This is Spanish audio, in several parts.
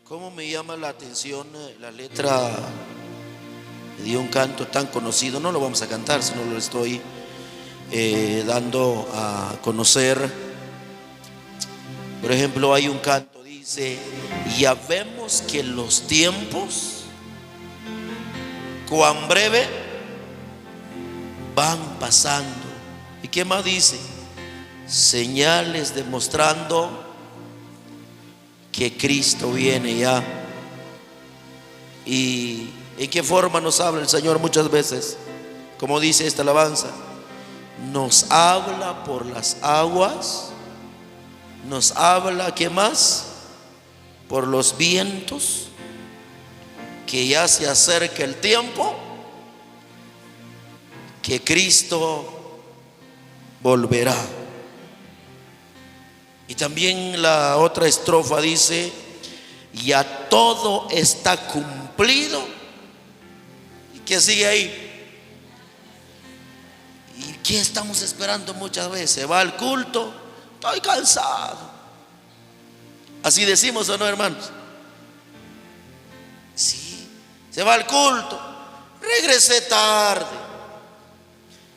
¿Cómo me llama la atención la letra de un canto tan conocido? No lo vamos a cantar, sino lo estoy dando a conocer. Por ejemplo, hay un canto, dice: ya vemos que los tiempos, cuán breve, van pasando. ¿Y qué más dice? Señales demostrando que Cristo viene ya. ¿Y en qué forma nos habla el Señor muchas veces? Como dice esta alabanza: nos habla por las aguas, nos habla, ¿qué más? Por los vientos, que ya se acerca el tiempo, que Cristo volverá. Y también la otra estrofa dice: ya todo está cumplido. ¿Y qué sigue ahí? ¿Y qué estamos esperando muchas veces? Se va al culto, estoy cansado. Así decimos, ¿o no, hermanos? Sí, se va al culto, regresé tarde.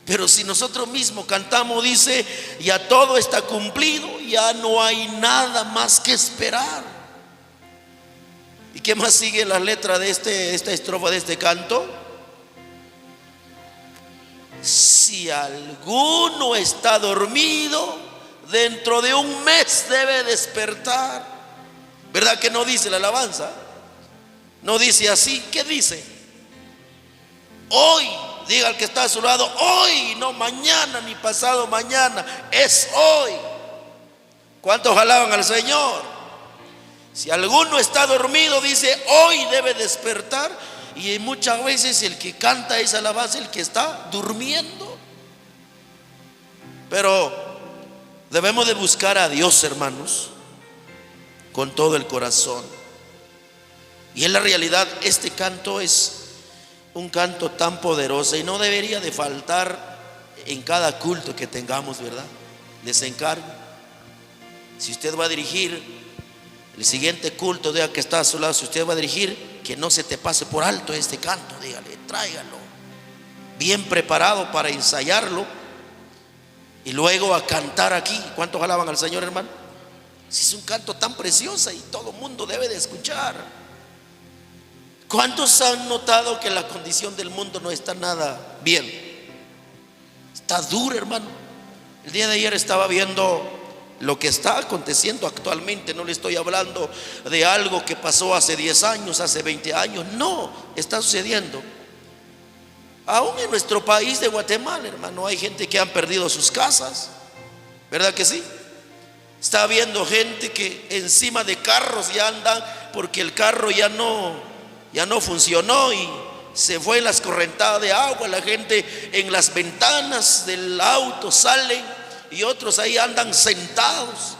Pero si nosotros mismos cantamos, dice: ya todo está cumplido, ya no hay nada más que esperar. ¿Y qué más sigue la letra de esta estrofa de este canto? Si alguno está dormido, dentro de un mes debe despertar. ¿Verdad que no dice la alabanza? No dice así. ¿Qué dice? Hoy. Diga al que está a su lado: hoy, no mañana ni pasado mañana, es hoy. ¿Cuántos alaban al Señor? Si alguno está dormido, dice, hoy debe despertar. Y muchas veces el que canta esa alabanza es el que está durmiendo. Pero debemos de buscar a Dios, hermanos, con todo el corazón. Y en la realidad este canto es un canto tan poderoso y no debería de faltar en cada culto que tengamos, ¿verdad? Les encargo, si usted va a dirigir el siguiente culto, diga que está a su lado, si usted va a dirigir, que no se te pase por alto este canto. Dígale, tráigalo bien preparado para ensayarlo y luego a cantar aquí. ¿Cuántos alaban al Señor, hermano? Si es un canto tan precioso y todo el mundo debe de escuchar. ¿Cuántos han notado que la condición del mundo no está nada bien? Está dura, hermano. El día de ayer estaba viendo lo que está aconteciendo actualmente. No le estoy hablando de algo que pasó hace 10 años, hace 20 años. No, está sucediendo. Aún en nuestro país de Guatemala, hermano, hay gente que han perdido sus casas. ¿Verdad que sí? Está habiendo gente que encima de carros ya andan porque el carro ya no funcionó y se fue en las correntadas de agua. La gente en las ventanas del auto salen y otros ahí andan sentados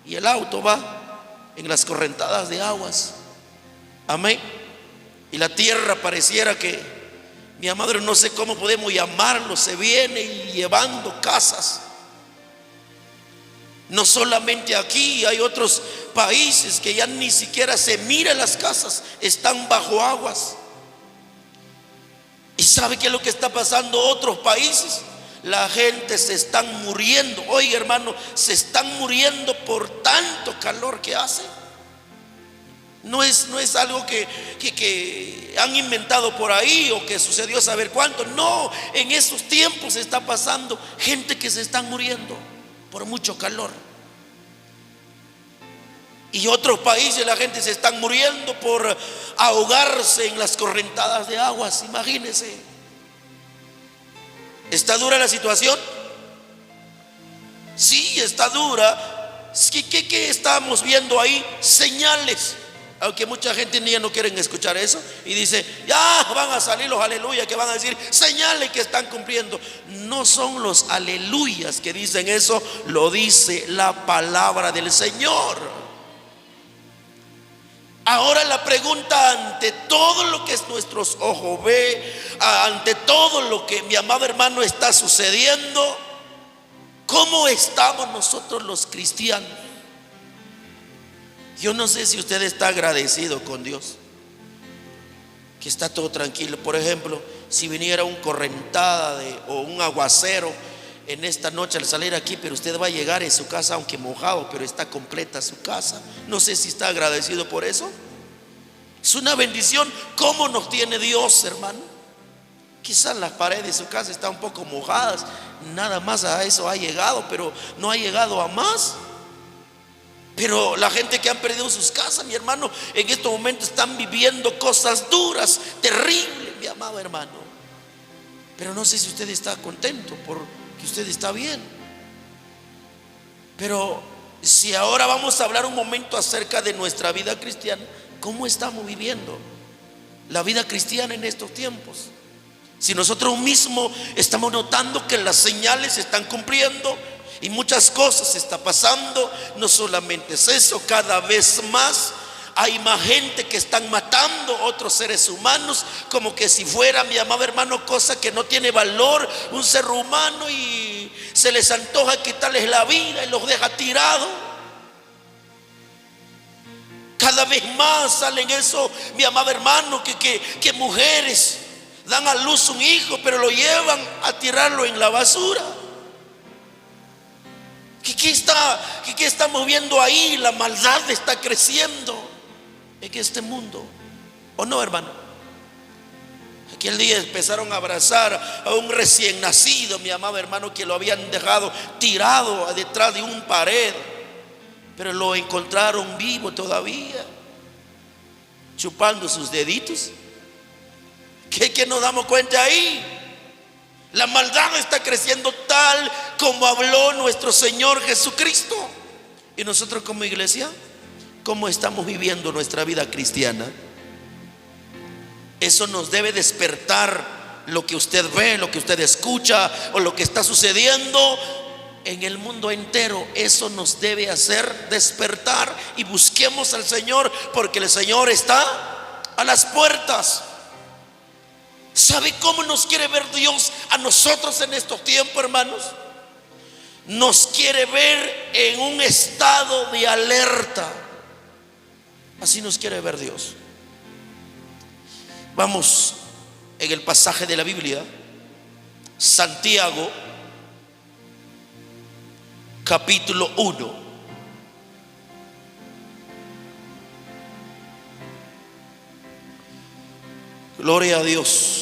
y el auto va en las correntadas de aguas. Amén. Y la tierra pareciera que, mi amado, no sé cómo podemos llamarlo, se viene llevando casas. No solamente aquí, hay otros países que ya ni siquiera se miran las casas, están bajo aguas. ¿Y sabe qué es lo que está pasando en otros países? La gente se están muriendo. Oiga, hermano, se están muriendo por tanto calor que hace. No es algo que han inventado por ahí o que sucedió saber cuánto. No, en esos tiempos está pasando gente que se están muriendo por mucho calor. Y otros países la gente se están muriendo por ahogarse en las correntadas de aguas. Imagínense. ¿Está dura la situación? Sí, está dura. ¿Qué estamos viendo ahí? Señales. Aunque mucha gente ya no quieren escuchar eso y dice, ya van a salir los aleluyas que van a decir señales que están cumpliendo. No son los aleluyas que dicen eso, lo dice la palabra del Señor. Ahora la pregunta, ante todo lo que nuestros ojos ve, ante todo lo que, mi amado hermano, está sucediendo, ¿cómo estamos nosotros los cristianos? Yo no sé si usted está agradecido con Dios, que está todo tranquilo. Por ejemplo, si viniera un correntada o un aguacero en esta noche al salir aquí, pero usted va a llegar en su casa aunque mojado, pero está completa su casa. No sé si está agradecido por eso. Es una bendición. ¿Cómo nos tiene Dios, hermano? Quizás las paredes de su casa están un poco mojadas, nada más a eso ha llegado, pero no ha llegado a más. Pero la gente que han perdido sus casas, mi hermano, en estos momentos están viviendo cosas duras, terribles, mi amado hermano. Pero no sé si usted está contento porque usted está bien. Pero si ahora vamos a hablar un momento acerca de nuestra vida cristiana, ¿cómo estamos viviendo la vida cristiana en estos tiempos? Si nosotros mismos estamos notando que las señales se están cumpliendo y muchas cosas se está pasando. No solamente es eso, cada vez más hay más gente que están matando otros seres humanos, como que si fuera, mi amado hermano, cosa que no tiene valor un ser humano, y se les antoja quitarles la vida y los deja tirados. Cada vez más salen eso, mi amado hermano, que mujeres dan a luz un hijo, pero lo llevan a tirarlo en la basura. ¿Qué estamos viendo ahí? La maldad está creciendo en este mundo, ¿o no, hermano? Aquel día empezaron a abrazar a un recién nacido, mi amado hermano, que lo habían dejado tirado detrás de un pared, pero lo encontraron vivo todavía, chupando sus deditos. ¿Qué nos damos cuenta ahí? La maldad está creciendo tal como habló nuestro Señor Jesucristo. Y nosotros como iglesia, ¿cómo estamos viviendo nuestra vida cristiana? Eso nos debe despertar lo que usted ve, lo que usted escucha o lo que está sucediendo en el mundo entero. Eso nos debe hacer despertar y busquemos al Señor, porque el Señor está a las puertas. ¿Sabe cómo nos quiere ver Dios a nosotros en estos tiempos, hermanos? Nos quiere ver en un estado de alerta. Así nos quiere ver Dios. Vamos en el pasaje de la Biblia, Santiago, capítulo 1. Gloria a Dios.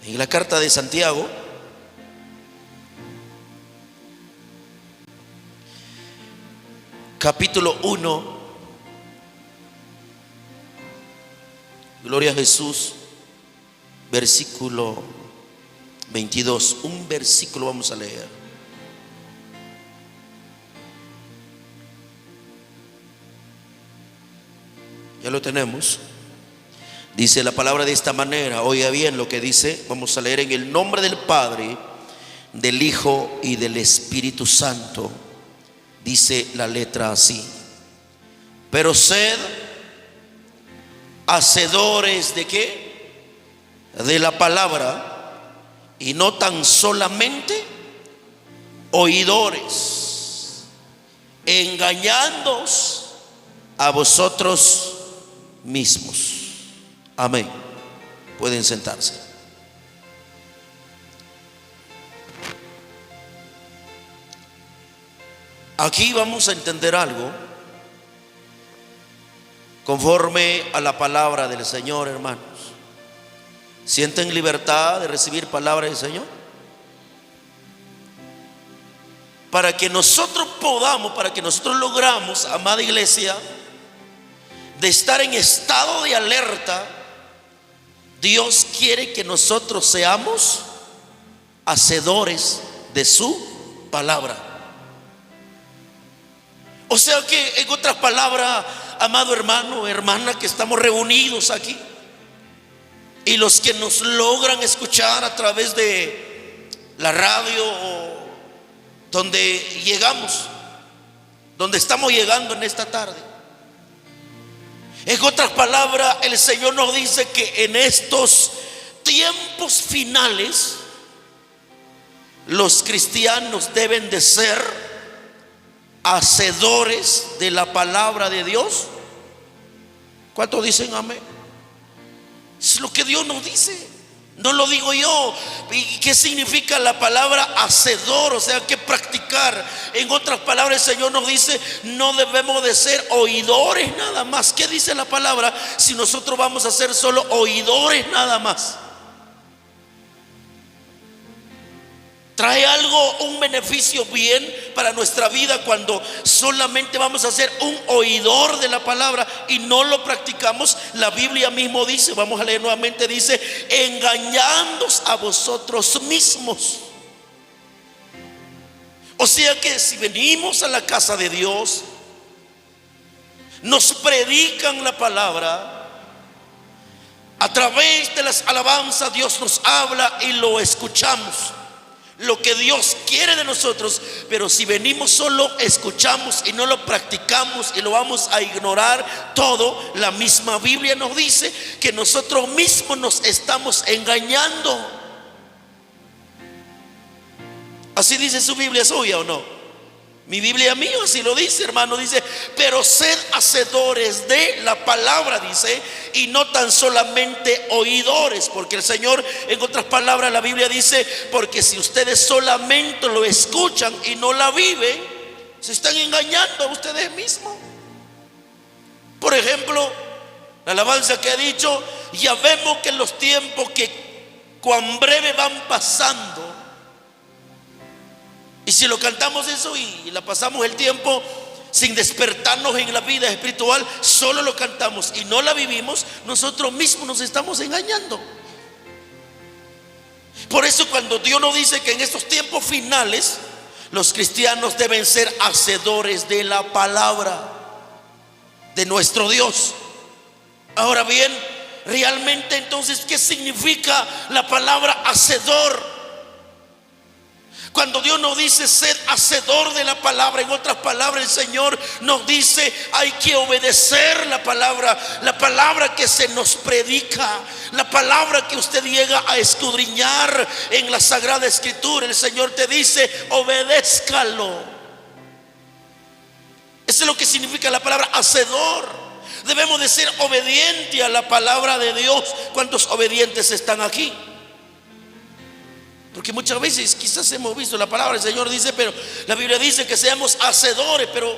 En la carta de Santiago, capítulo 1, gloria a Jesús, versículo 22. Un versículo vamos a leer. Ya lo tenemos. Dice la palabra de esta manera. Oiga bien lo que dice. Vamos a leer en el nombre del Padre, del Hijo y del Espíritu Santo. Dice la letra así: pero sed hacedores ¿de qué? De la palabra, y no tan solamente oidores, engañándoos a vosotros mismos. Amén. Pueden sentarse. Aquí vamos a entender algo conforme a la palabra del Señor, hermanos. ¿Sienten libertad de recibir palabra del Señor? Para que nosotros logramos, amada iglesia, de estar en estado de alerta, Dios quiere que nosotros seamos hacedores de su palabra. O sea que, en otras palabras, amado hermano, hermana, que estamos reunidos aquí, y los que nos logran escuchar a través de la radio o donde llegamos, donde estamos llegando en esta tarde. En otras palabras, el Señor nos dice que en estos tiempos finales los cristianos deben de ser hacedores de la palabra de Dios. ¿Cuántos dicen amén? Es lo que Dios nos dice, no lo digo yo. ¿Y qué significa la palabra hacedor? O sea, que practicar. En otras palabras, el Señor nos dice, no debemos de ser oidores nada más. ¿Qué dice la palabra? Si nosotros vamos a ser solo oidores nada más, ¿trae algo, un beneficio bien para nuestra vida cuando solamente vamos a ser un oidor de la palabra y no lo practicamos? La Biblia mismo dice, vamos a leer nuevamente, dice, engañándoos a vosotros mismos. O sea que si venimos a la casa de Dios, nos predican la palabra, a través de las alabanzas Dios nos habla y lo escuchamos, lo que Dios quiere de nosotros. Pero si venimos solo escuchamos y no lo practicamos y lo vamos a ignorar todo, la misma Biblia nos dice que nosotros mismos nos estamos engañando. Así dice su Biblia, suya o no. Mi Biblia mía así lo dice, hermano. Dice, pero sed hacedores de la palabra, dice, y no tan solamente oidores. Porque el Señor, en otras palabras, la Biblia dice, porque si ustedes solamente lo escuchan y no la viven, se están engañando a ustedes mismos. Por ejemplo, la alabanza que ha dicho, ya vemos que los tiempos que cuán breve van pasando. Y si lo cantamos eso y la pasamos el tiempo sin despertarnos en la vida espiritual, solo lo cantamos y no la vivimos, nosotros mismos nos estamos engañando. Por eso cuando Dios nos dice que en estos tiempos finales los cristianos deben ser hacedores de la palabra de nuestro Dios. Ahora bien, realmente entonces, ¿qué significa la palabra hacedor? Cuando Dios nos dice ser hacedor de la palabra, en otras palabras, el Señor nos dice, hay que obedecer la palabra que se nos predica, la palabra que usted llega a escudriñar en la Sagrada Escritura. El Señor te dice, obedézcalo. Eso es lo que significa la palabra hacedor. Debemos de ser obedientes a la palabra de Dios. ¿Cuántos obedientes están aquí? Porque muchas veces quizás hemos visto la palabra, el Señor dice, pero la Biblia dice que seamos hacedores. Pero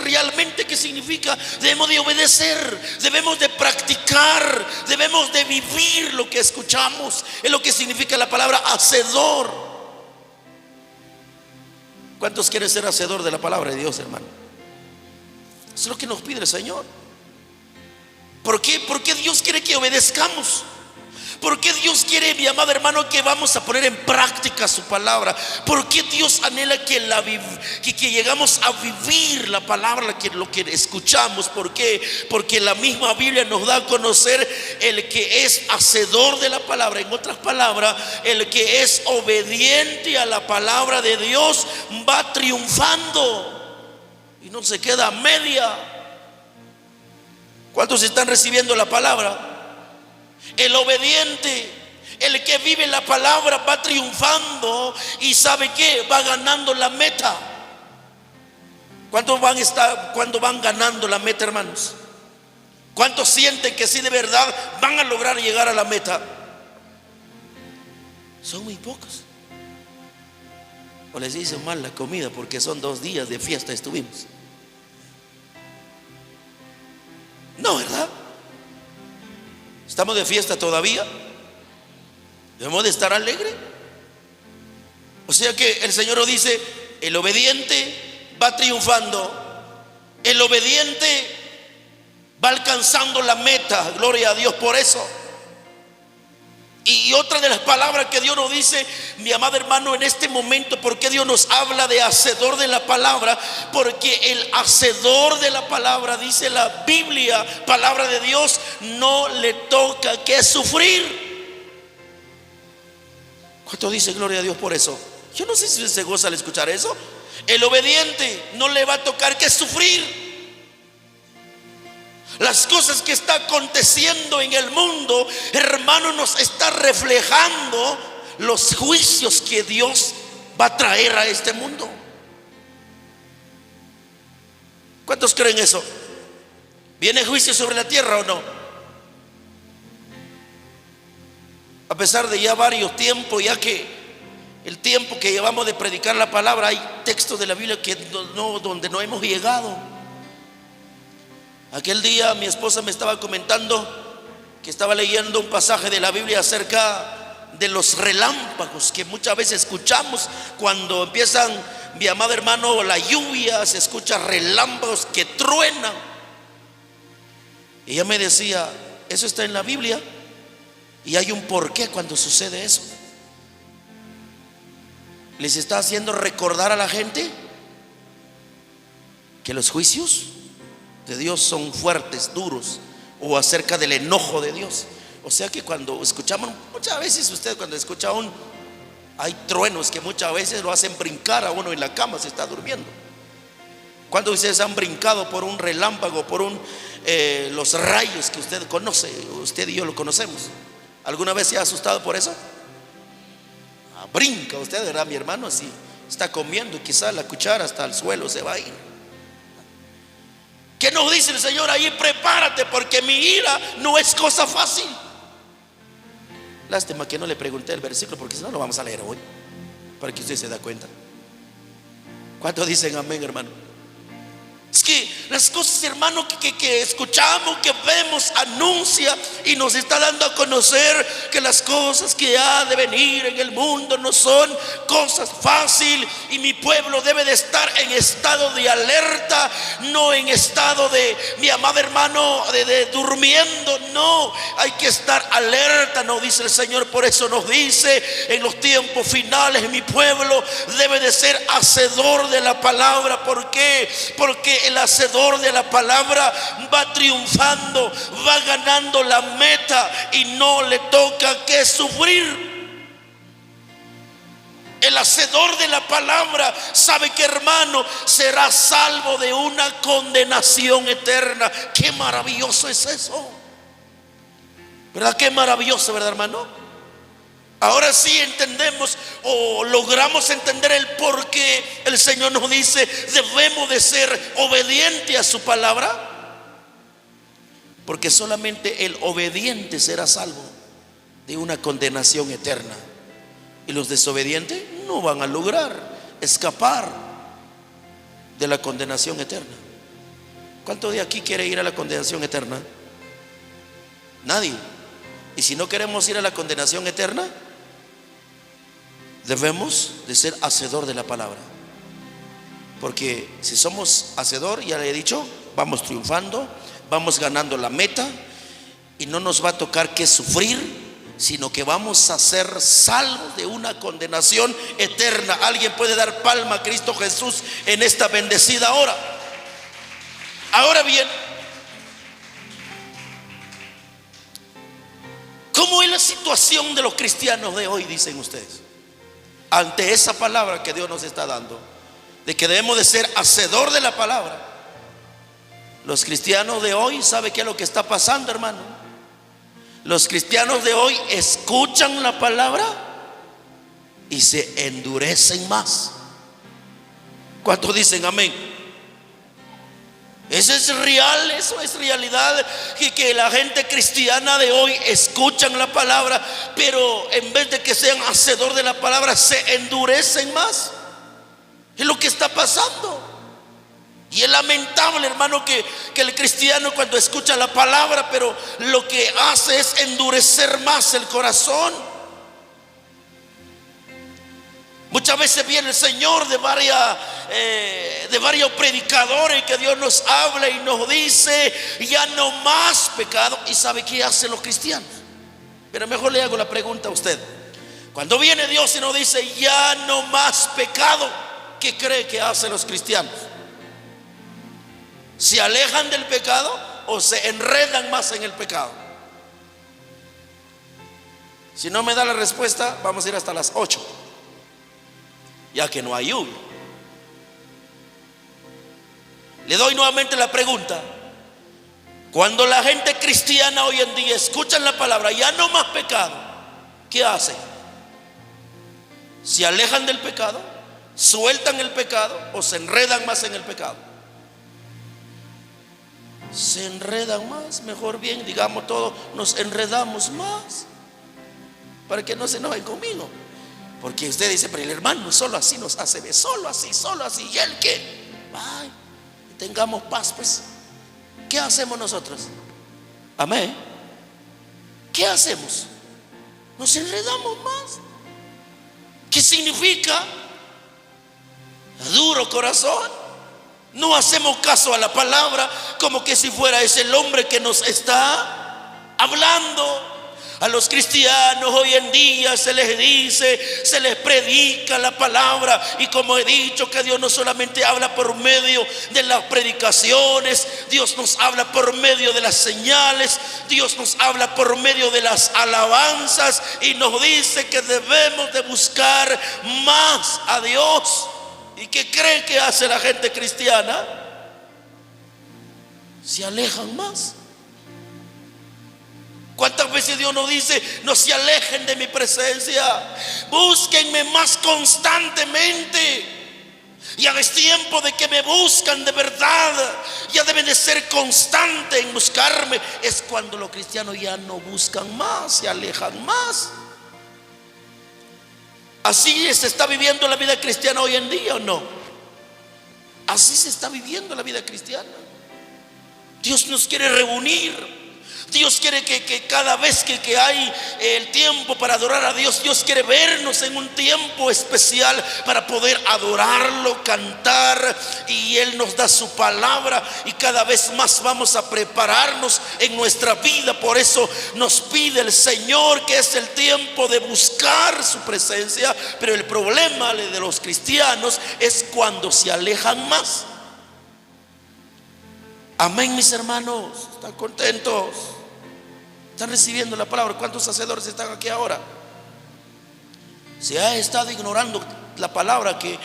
realmente, ¿qué significa? Debemos de obedecer, debemos de practicar, debemos de vivir lo que escuchamos. Es lo que significa la palabra hacedor. ¿Cuántos quieren ser hacedor de la palabra de Dios, hermano? Eso es lo que nos pide el Señor. ¿Por qué? Porque Dios quiere que obedezcamos. ¿Por qué Dios quiere, mi amado hermano, que vamos a poner en práctica su palabra? ¿Por qué Dios anhela que llegamos a vivir la palabra, lo que escuchamos? ¿Por qué? Porque la misma Biblia nos da a conocer el que es hacedor de la palabra. En otras palabras, el que es obediente a la palabra de Dios va triunfando y no se queda a media. ¿Cuántos están recibiendo la palabra? El obediente, el que vive la palabra, va triunfando y ¿sabe qué? Va ganando la meta. ¿Cuántos cuando van ganando la meta, hermanos? ¿Cuántos sienten que sí de verdad van a lograr llegar a la meta? Son muy pocos. O les hizo mal la comida porque son 2 días de fiesta estuvimos. No, ¿verdad? ¿Estamos de fiesta todavía? ¿Debemos de estar alegres? O sea que el Señor nos dice, el obediente va triunfando, el obediente va alcanzando la meta. Gloria a Dios por eso. Y otra de las palabras que Dios nos dice, mi amado hermano, en este momento, ¿por qué Dios nos habla de hacedor de la palabra? Porque el hacedor de la palabra, dice la Biblia, palabra de Dios, no le toca que sufrir. ¿Cuánto dice gloria a Dios por eso? Yo no sé si se goza al escuchar eso. El obediente no le va a tocar que sufrir. Las cosas que está aconteciendo en el mundo, hermano, nos está reflejando los juicios que Dios va a traer a este mundo. ¿Cuántos creen eso? ¿Viene juicio sobre la tierra o no? A pesar de ya varios tiempos, ya que el tiempo que llevamos de predicar la palabra, hay textos de la Biblia donde no hemos llegado. Aquel día mi esposa me estaba comentando que estaba leyendo un pasaje de la Biblia acerca de los relámpagos que muchas veces escuchamos cuando empiezan, mi amado hermano, la lluvia, se escucha relámpagos que truenan. Y ella me decía, eso está en la Biblia y hay un porqué cuando sucede eso. Les está haciendo recordar a la gente que los juicios de Dios son fuertes, duros, o acerca del enojo de Dios. O sea que cuando escuchamos, muchas veces usted cuando escucha hay truenos que muchas veces lo hacen brincar a uno en la cama, se está durmiendo. ¿Cuántos de ustedes han brincado por un relámpago, por los rayos que usted conoce? Usted y yo lo conocemos. ¿Alguna vez se ha asustado por eso? Brinca usted, ¿verdad, mi hermano? Si está comiendo y quizás la cuchara hasta el suelo se va a ir. ¿Qué nos dice el Señor ahí? Prepárate, porque mi ira no es cosa fácil. Lástima que no le pregunté el versículo, porque si no lo vamos a leer hoy, para que usted se da cuenta. ¿Cuántos dicen amén, hermano? Es que las cosas, hermano, que escuchamos, que vemos, anuncia y nos está dando a conocer que las cosas que ha de venir en el mundo no son cosas fáciles, y mi pueblo debe de estar en estado de alerta, no en estado de, mi amado hermano, de durmiendo. No, hay que estar alerta, nos dice el Señor. Por eso nos dice, en los tiempos finales mi pueblo debe de ser hacedor de la palabra. ¿Por qué? Porque el hacedor de la palabra va triunfando, va ganando la meta y no le toca que sufrir. El hacedor de la palabra sabe que, hermano, será salvo de una condenación eterna. Qué maravilloso es eso, ¿verdad? Qué maravilloso, ¿verdad, hermano? Ahora sí entendemos, o logramos entender el por qué el Señor nos dice debemos de ser obedientes a su palabra. Porque solamente el obediente será salvo de una condenación eterna, y los desobedientes no van a lograr escapar de la condenación eterna. ¿Cuántos de aquí quiere ir a la condenación eterna? Nadie. Y si no queremos ir a la condenación eterna, debemos de ser hacedor de la palabra. Porque si somos hacedor, ya le he dicho, vamos triunfando, vamos ganando la meta, y no nos va a tocar que sufrir, sino que vamos a ser salvos de una condenación eterna. Alguien puede dar palma a Cristo Jesús en esta bendecida hora. Ahora bien, ¿cómo es la situación de los cristianos de hoy, dicen ustedes, ante esa palabra que Dios nos está dando, de que debemos de ser hacedor de la palabra? Los cristianos de hoy, ¿sabe qué es lo que está pasando, hermano? Los cristianos de hoy escuchan la palabra y se endurecen más. ¿Cuántos dicen amén? Eso es real, eso es realidad, que la gente cristiana de hoy escuchan la palabra, pero en vez de que sean hacedor de la palabra, se endurecen más. Es lo que está pasando. Y es lamentable, hermano, que el cristiano cuando escucha la palabra, pero lo que hace es endurecer más el corazón. Muchas veces viene el Señor de varios predicadores que Dios nos habla y nos dice ya no más pecado. ¿Y sabe qué hacen los cristianos? Pero mejor le hago la pregunta a usted. Cuando viene Dios y nos dice ya no más pecado, ¿qué cree que hacen los cristianos? ¿Se alejan del pecado o se enredan más en el pecado? Si no me da la respuesta, vamos a ir hasta las 8, ya que no hay lluvia. Le doy nuevamente la pregunta. Cuando la gente cristiana hoy en día escuchan la palabra ya no más pecado, ¿qué hacen? Se alejan del pecado, sueltan el pecado o se enredan más en el pecado. Se enredan más, mejor bien digamos todo, nos enredamos más, para que no se enojen conmigo. Porque usted dice, pero el hermano solo así nos hace ver, solo así, ¿y él qué? Ay, tengamos paz pues. ¿Qué hacemos nosotros? Amén. ¿Qué hacemos? Nos enredamos más. ¿Qué significa? Duro corazón. No hacemos caso a la palabra, como que si fuera ese el hombre que nos está hablando. A los cristianos hoy en día se les dice, se les predica la palabra, y como he dicho, que Dios no solamente habla por medio de las predicaciones, Dios nos habla por medio de las señales, Dios nos habla por medio de las alabanzas, y nos dice que debemos de buscar más a Dios. ¿Y qué cree que hace la gente cristiana? Se alejan más. ¿Cuántas veces Dios nos dice, no se alejen de mi presencia, búsquenme más constantemente? Ya es tiempo de que me buscan de verdad. Ya deben de ser constantes en buscarme. Es cuando los cristianos ya no buscan más, se alejan más. ¿Así se está viviendo la vida cristiana hoy en día o no? Así se está viviendo la vida cristiana. Dios nos quiere reunir. Dios quiere que cada vez que hay el tiempo para adorar a Dios, Dios quiere vernos en un tiempo especial para poder adorarlo, cantar, y Él nos da su palabra, y cada vez más vamos a prepararnos en nuestra vida. Por eso nos pide el Señor que es el tiempo de buscar su presencia. Pero el problema de los cristianos es cuando se alejan más. Amén, mis hermanos. ¿Están contentos? ¿Están recibiendo la palabra? ¿Cuántos hacedores están aquí ahora? Se ha estado ignorando la palabra que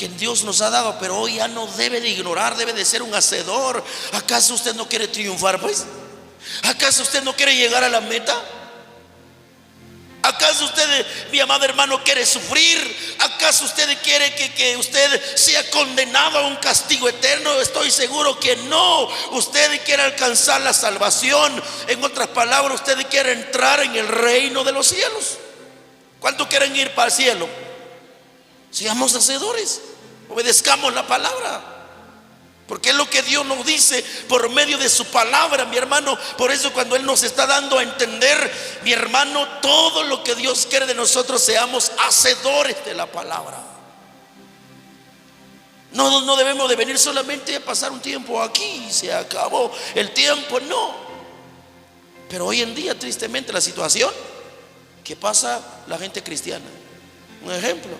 Dios nos ha dado, pero hoy ya no debe de ignorar, debe de ser un hacedor. ¿Acaso usted no quiere triunfar pues? ¿Acaso usted no quiere llegar a la meta? ¿Acaso usted, mi amado hermano, quiere sufrir? ¿Acaso usted quiere que usted sea condenado a un castigo eterno? Estoy seguro que no. Usted quiere alcanzar la salvación. En otras palabras, usted quiere entrar en el reino de los cielos. ¿Cuántos quieren ir para el cielo? Seamos hacedores, obedezcamos la palabra, porque es lo que Dios nos dice por medio de su palabra, mi hermano. Por eso cuando Él nos está dando a entender, mi hermano, todo lo que Dios quiere de nosotros, seamos hacedores de la palabra. No debemos de venir solamente a pasar un tiempo aquí y se acabó el tiempo, no. Pero hoy en día, tristemente, la situación que pasa la gente cristiana. Un ejemplo: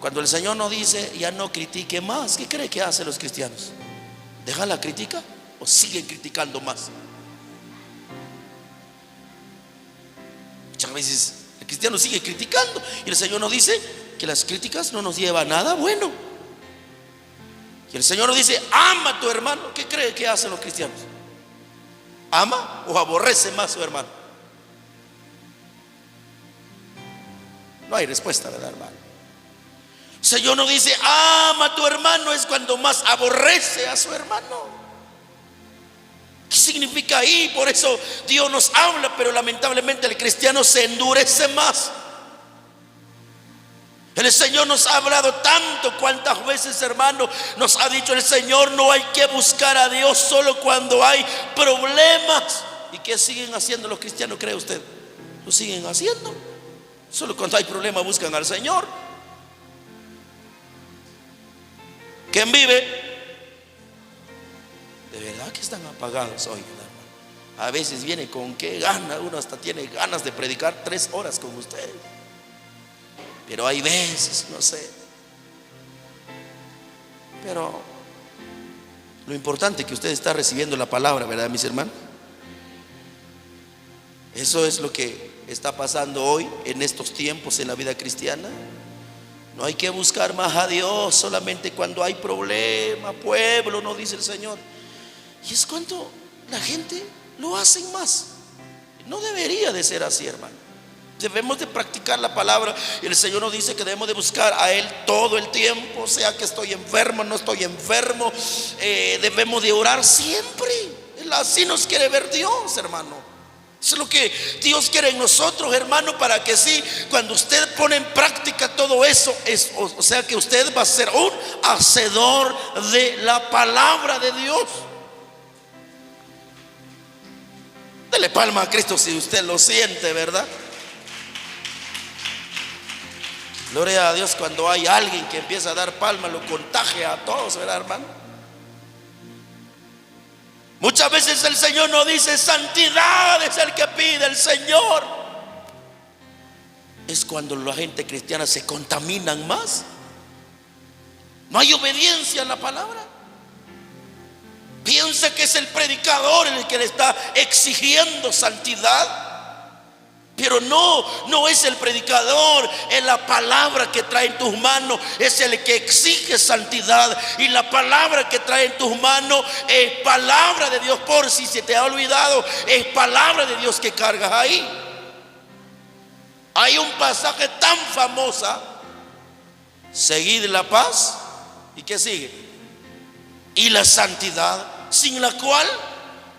cuando el Señor nos dice, ya no critique más, ¿qué cree que hacen los cristianos? ¿Dejan la crítica o siguen criticando más? Muchas veces el cristiano sigue criticando, y el Señor nos dice que las críticas no nos llevan a nada bueno. Y el Señor nos dice, ama a tu hermano. ¿Qué cree que hacen los cristianos? ¿Ama o aborrece más a su hermano? No hay respuesta, ¿verdad, hermano? El Señor nos dice, ama a tu hermano, es cuando más aborrece a su hermano. ¿Qué significa ahí? Por eso Dios nos habla, pero lamentablemente el cristiano se endurece más. El Señor nos ha hablado tanto. ¿Cuántas veces, hermano, nos ha dicho el Señor, no hay que buscar a Dios solo cuando hay problemas? ¿Y qué siguen haciendo los cristianos, cree usted? Lo siguen haciendo. Solo cuando hay problemas buscan al Señor. ¿Quién vive? De verdad que están apagados hoy, hermano. A veces viene con qué gana, uno hasta tiene ganas de predicar 3 horas con usted. Pero hay veces, no sé. Pero lo importante es que usted está recibiendo la palabra, ¿verdad, mis hermanos? Eso es lo que está pasando hoy en estos tiempos en la vida cristiana. No hay que buscar más a Dios solamente cuando hay problema, pueblo, no dice el Señor. Y es cuando la gente lo hace más. No debería de ser así, hermano. Debemos de practicar la palabra. Y el Señor nos dice que debemos de buscar a Él todo el tiempo, sea que estoy enfermo, no estoy enfermo. Debemos de orar siempre. Así nos quiere ver Dios, hermano. Eso es lo que Dios quiere en nosotros, hermano, para que sí, cuando usted pone en práctica todo eso, o sea que usted va a ser un hacedor de la palabra de Dios. Dele palma a Cristo si usted lo siente, ¿verdad? Gloria a Dios. Cuando hay alguien que empieza a dar palma, lo contagia a todos, ¿verdad, hermano? Muchas veces el Señor no dice santidad es el que pide el Señor. Es cuando la gente cristiana se contaminan más. No hay obediencia a la palabra. Piensa que es el predicador el que le está exigiendo santidad. Pero no es el predicador, es la palabra que trae en tus manos, es el que exige santidad. Y la palabra que trae en tus manos es palabra de Dios, por si se te ha olvidado, es palabra de Dios que cargas ahí. Hay un pasaje tan famoso: seguid la paz, ¿y qué sigue? Y la santidad, sin la cual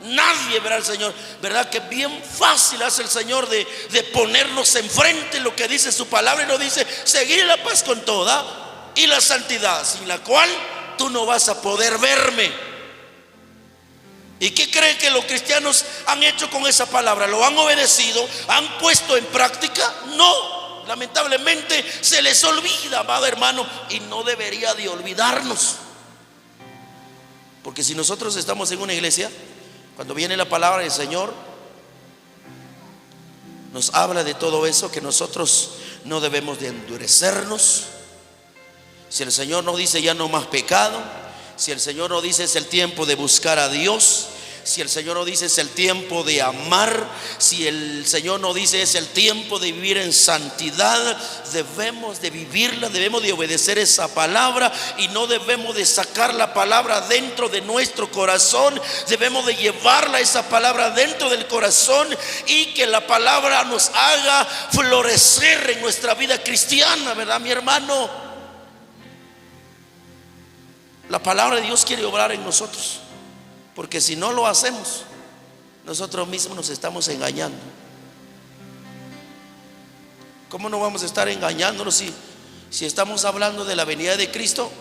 nadie verá al Señor. ¿Verdad que bien fácil hace el Señor de ponernos enfrente lo que dice su palabra? Y nos dice: seguir la paz con toda y la santidad, sin la cual tú no vas a poder verme. ¿Y qué cree que los cristianos han hecho con esa palabra? ¿Lo han obedecido? ¿Han puesto en práctica? No, lamentablemente se les olvida, amado hermano, y no debería de olvidarnos. Porque si nosotros estamos en una iglesia, cuando viene la palabra del Señor, nos habla de todo eso, que nosotros no debemos de endurecernos. Si el Señor nos dice ya no más pecado, si el Señor nos dice es el tiempo de buscar a Dios, si el Señor nos dice es el tiempo de amar, si el Señor nos dice es el tiempo de vivir en santidad, debemos de vivirla, debemos de obedecer esa palabra y no debemos de sacar la palabra dentro de nuestro corazón. Debemos de llevarla, esa palabra, dentro del corazón, y que la palabra nos haga florecer en nuestra vida cristiana, ¿verdad, mi hermano? La palabra de Dios quiere obrar en nosotros, porque si no lo hacemos, nosotros mismos nos estamos engañando. ¿Cómo no vamos a estar engañándonos si estamos hablando de la venida de Cristo?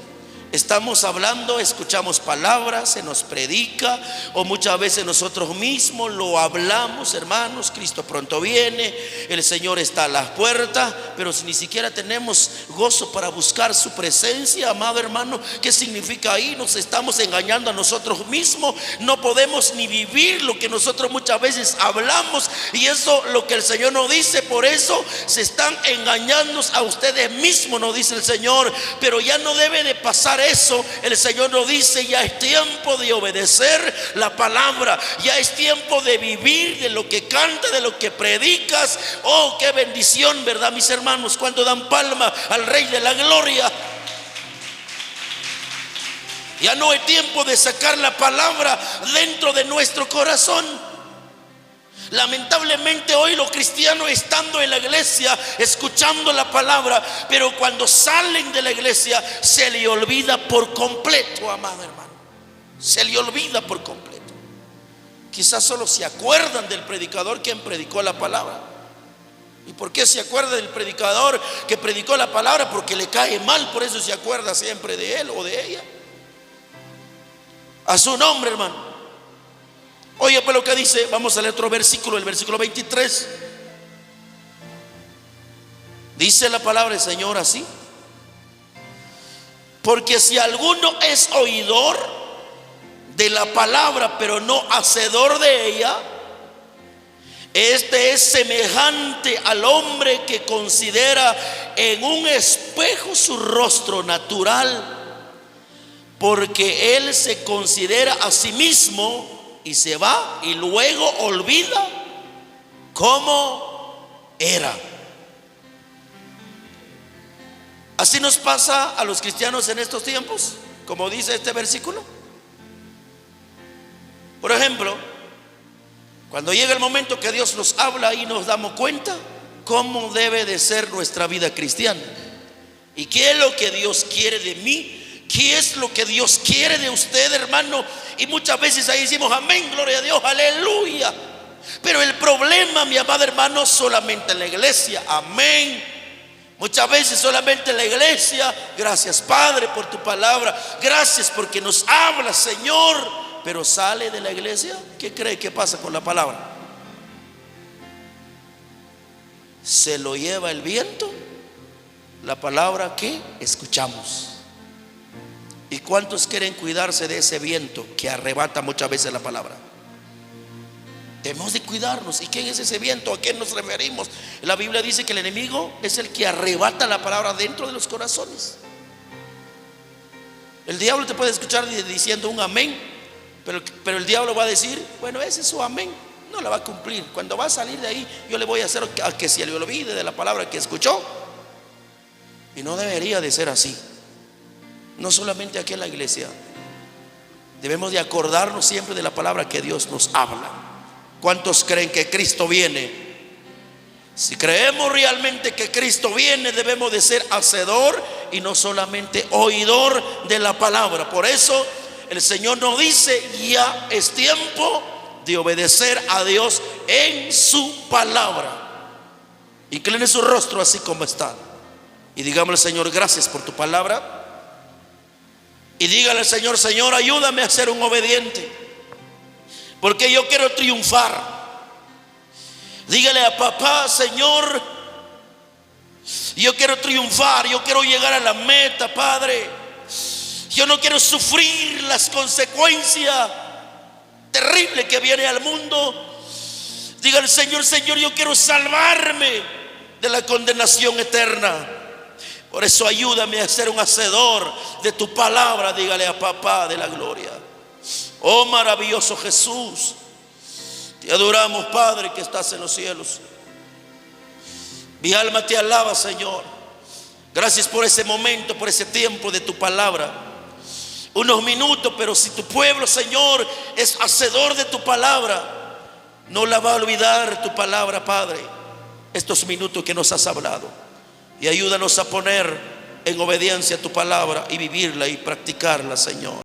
Estamos hablando, escuchamos palabras, se nos predica, o muchas veces nosotros mismos lo hablamos: hermanos, Cristo pronto viene, el Señor está a las puertas. Pero si ni siquiera tenemos gozo para buscar su presencia, amado hermano, ¿qué significa ahí? Nos estamos engañando a nosotros mismos. No podemos ni vivir lo que nosotros muchas veces hablamos, y eso lo que el Señor nos dice. Por eso se están engañando a ustedes mismos, nos dice el Señor. Pero ya no debe de pasar eso. El Señor nos dice: ya es tiempo de obedecer la palabra, ya es tiempo de vivir de lo que canta, de lo que predicas. Oh, qué bendición, ¿verdad, mis hermanos? Cuando dan palma al Rey de la Gloria. Ya no es tiempo de sacar la palabra dentro de nuestro corazón. Lamentablemente hoy los cristianos, estando en la iglesia, escuchando la palabra, pero cuando salen de la iglesia se le olvida por completo, amado hermano. Se le olvida por completo. Quizás solo se acuerdan del predicador quien predicó la palabra. ¿Y por qué se acuerda del predicador que predicó la palabra? Porque le cae mal, por eso se acuerda siempre de él o de ella. A su nombre, hermano. Oye, pues lo que dice, vamos a leer otro versículo, el versículo 23. Dice la palabra del Señor así: porque si alguno es oidor de la palabra, pero no hacedor de ella, este es semejante al hombre que considera en un espejo su rostro natural, porque él se considera a sí mismo y se va y luego olvida cómo era. Así nos pasa a los cristianos en estos tiempos, como dice este versículo. Por ejemplo, cuando llega el momento que Dios nos habla y nos damos cuenta, cómo debe de ser nuestra vida cristiana. ¿Y qué es lo que Dios quiere de mí? ¿Qué es lo que Dios quiere de usted, hermano? Y muchas veces ahí decimos amén, gloria a Dios, aleluya. Pero el problema, mi amado hermano, solamente en la iglesia, amén. Muchas veces solamente en la iglesia, gracias Padre por tu palabra, gracias porque nos habla Señor, pero sale de la iglesia, ¿qué cree que pasa con la palabra? Se lo lleva el viento, la palabra que escuchamos. ¿Y cuántos quieren cuidarse de ese viento que arrebata muchas veces la palabra? Debemos de cuidarnos. ¿Y quién es ese viento? ¿A quién nos referimos? La Biblia dice que el enemigo es el que arrebata la palabra dentro de los corazones. El diablo te puede escuchar diciendo un amén, pero el diablo va a decir, bueno, ese es su amén, no la va a cumplir. Cuando va a salir de ahí, yo le voy a hacer a que se le olvide de la palabra que escuchó. Y no debería de ser así. No solamente aquí en la iglesia. Debemos de acordarnos siempre de la palabra que Dios nos habla. ¿Cuántos creen que Cristo viene? Si creemos realmente que Cristo viene, debemos de ser hacedor y no solamente oidor de la palabra. Por eso el Señor nos dice, ya es tiempo de obedecer a Dios en su palabra. Incline su rostro así como está y digámosle, Señor, gracias por tu palabra. Y dígale al Señor, Señor, ayúdame a ser un obediente, porque yo quiero triunfar. Dígale a papá, Señor, yo quiero triunfar, yo quiero llegar a la meta, Padre. Yo no quiero sufrir las consecuencias terribles que viene al mundo. Dígale, Señor, Señor, yo quiero salvarme de la condenación eterna. Por eso ayúdame a ser un hacedor de tu palabra. Dígale a papá de la gloria. Oh maravilloso Jesús, te adoramos, Padre, que estás en los cielos. Mi alma te alaba, Señor. Gracias por ese momento, por ese tiempo de tu palabra. Unos minutos, pero si tu pueblo, Señor, es hacedor de tu palabra, no la va a olvidar tu palabra, Padre, estos minutos que nos has hablado. Y ayúdanos a poner en obediencia a tu palabra y vivirla y practicarla, Señor.